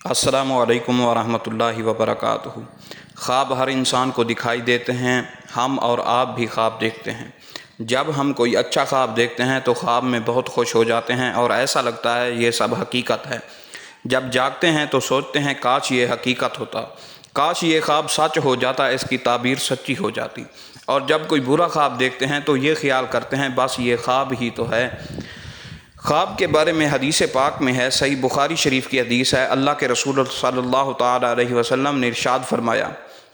السلام علیکم ورحمۃ اللہ وبرکاتہ۔ خواب ہر انسان کو دکھائی دیتے ہیں، ہم اور آپ بھی خواب دیکھتے ہیں۔ جب ہم کوئی اچھا خواب دیکھتے ہیں تو خواب میں بہت خوش ہو جاتے ہیں اور ایسا لگتا ہے یہ سب حقیقت ہے۔ جب جاگتے ہیں تو سوچتے ہیں کاش یہ حقیقت ہوتا، کاش یہ خواب سچ ہو جاتا، اس کی تعبیر سچی ہو جاتی۔ اور جب کوئی برا خواب دیکھتے ہیں تو یہ خیال کرتے ہیں بس یہ خواب ہی تو ہے۔ خواب کے بارے میں حدیث پاک میں ہے، صحیح بخاری شریف کی حدیث ہے، اللہ کے رسول صلی اللہ تعالیٰ علیہ وسلم نے ارشاد فرمایا،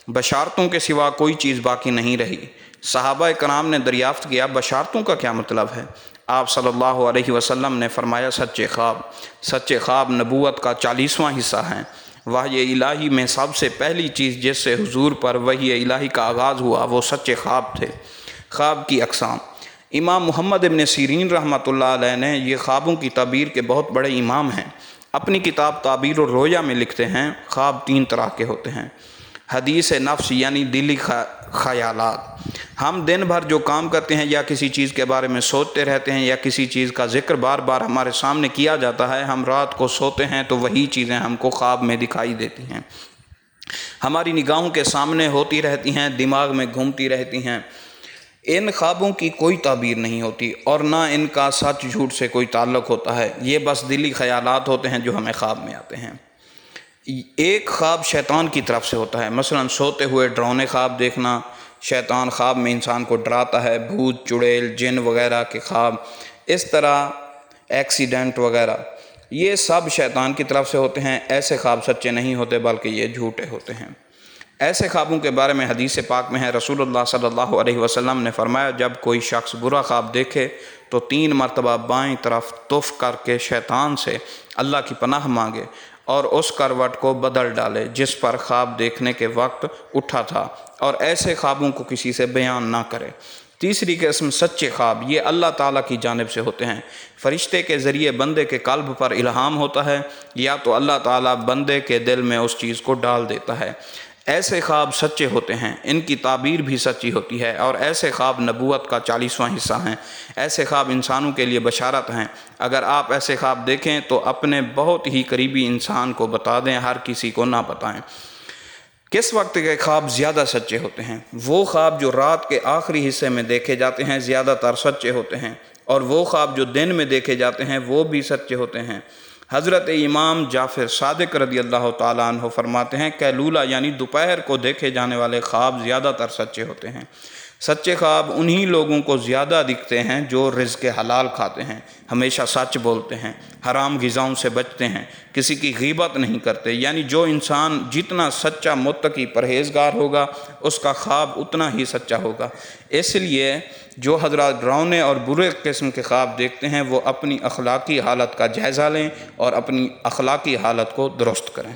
بشارتوں کے سوا کوئی چیز باقی نہیں رہی۔ صحابہ کرام نے دریافت کیا بشارتوں کا کیا مطلب ہے؟ آپ صلی اللہ علیہ وسلم نے فرمایا سچے خواب۔ سچے خواب نبوت کا 40واں حصہ ہیں۔ وحی الہی میں سب سے پہلی چیز جس سے حضور پر وحی الہی کا آغاز ہوا وہ سچے خواب تھے۔ خواب کی اقسام۔ امام محمد ابن سیرین رحمۃ اللہ علیہ نے یہ خوابوں کی تعبیر کے بہت بڑے امام ہیں۔ اپنی کتاب تعبیر الرؤیا میں لکھتے ہیں خواب 3 طرح کے ہوتے ہیں۔ حدیث نفس یعنی دلی خیالات، ہم دن بھر جو کام کرتے ہیں یا کسی چیز کے بارے میں سوچتے رہتے ہیں یا کسی چیز کا ذکر بار بار ہمارے سامنے کیا جاتا ہے، ہم رات کو سوتے ہیں تو وہی چیزیں ہم کو خواب میں دکھائی دیتی ہیں، ہماری نگاہوں کے سامنے ہوتی رہتی ہیں، دماغ میں گھومتی رہتی ہیں۔ ان خوابوں کی کوئی تعبیر نہیں ہوتی اور نہ ان کا سچ جھوٹ سے کوئی تعلق ہوتا ہے، یہ بس دلی خیالات ہوتے ہیں جو ہمیں خواب میں آتے ہیں۔ ایک خواب شیطان کی طرف سے ہوتا ہے، مثلا سوتے ہوئے ڈراؤنے خواب دیکھنا، شیطان خواب میں انسان کو ڈراتا ہے، بھوت چڑیل جن وغیرہ کے خواب، اس طرح ایکسیڈنٹ وغیرہ، یہ سب شیطان کی طرف سے ہوتے ہیں۔ ایسے خواب سچے نہیں ہوتے بلکہ یہ جھوٹے ہوتے ہیں۔ ایسے خوابوں کے بارے میں حدیث پاک میں ہے، رسول اللہ صلی اللہ علیہ وسلم نے فرمایا جب کوئی شخص برا خواب دیکھے تو 3 مرتبہ بائیں طرف تف کر کے شیطان سے اللہ کی پناہ مانگے اور اس کروٹ کو بدل ڈالے جس پر خواب دیکھنے کے وقت اٹھا تھا، اور ایسے خوابوں کو کسی سے بیان نہ کرے۔ تیسری قسم سچے خواب، یہ اللہ تعالیٰ کی جانب سے ہوتے ہیں، فرشتے کے ذریعے بندے کے قلب پر الہام ہوتا ہے یا تو اللہ تعالیٰ بندے کے دل میں اس چیز کو ڈال دیتا ہے۔ ایسے خواب سچے ہوتے ہیں، ان کی تعبیر بھی سچی ہوتی ہے، اور ایسے خواب نبوت کا 40واں حصہ ہیں۔ ایسے خواب انسانوں کے لیے بشارت ہیں۔ اگر آپ ایسے خواب دیکھیں تو اپنے بہت ہی قریبی انسان کو بتا دیں، ہر کسی کو نہ بتائیں۔ کس وقت کے خواب زیادہ سچے ہوتے ہیں؟ وہ خواب جو رات کے آخری حصے میں دیکھے جاتے ہیں زیادہ تر سچے ہوتے ہیں، اور وہ خواب جو دن میں دیکھے جاتے ہیں وہ بھی سچے ہوتے ہیں۔ حضرت امام جعفر صادق رضی اللہ تعالیٰ عنہ فرماتے ہیں قیلولہ یعنی دوپہر کو دیکھے جانے والے خواب زیادہ تر سچے ہوتے ہیں۔ سچے خواب انہی لوگوں کو زیادہ دکھتے ہیں جو رزق حلال کھاتے ہیں، ہمیشہ سچ بولتے ہیں، حرام غذاؤں سے بچتے ہیں، کسی کی غیبت نہیں کرتے، یعنی جو انسان جتنا سچا متقی پرہیزگار ہوگا اس کا خواب اتنا ہی سچا ہوگا۔ اس لیے جو حضرات ڈراؤنے اور برے قسم کے خواب دیکھتے ہیں وہ اپنی اخلاقی حالت کا جائزہ لیں اور اپنی اخلاقی حالت کو درست کریں۔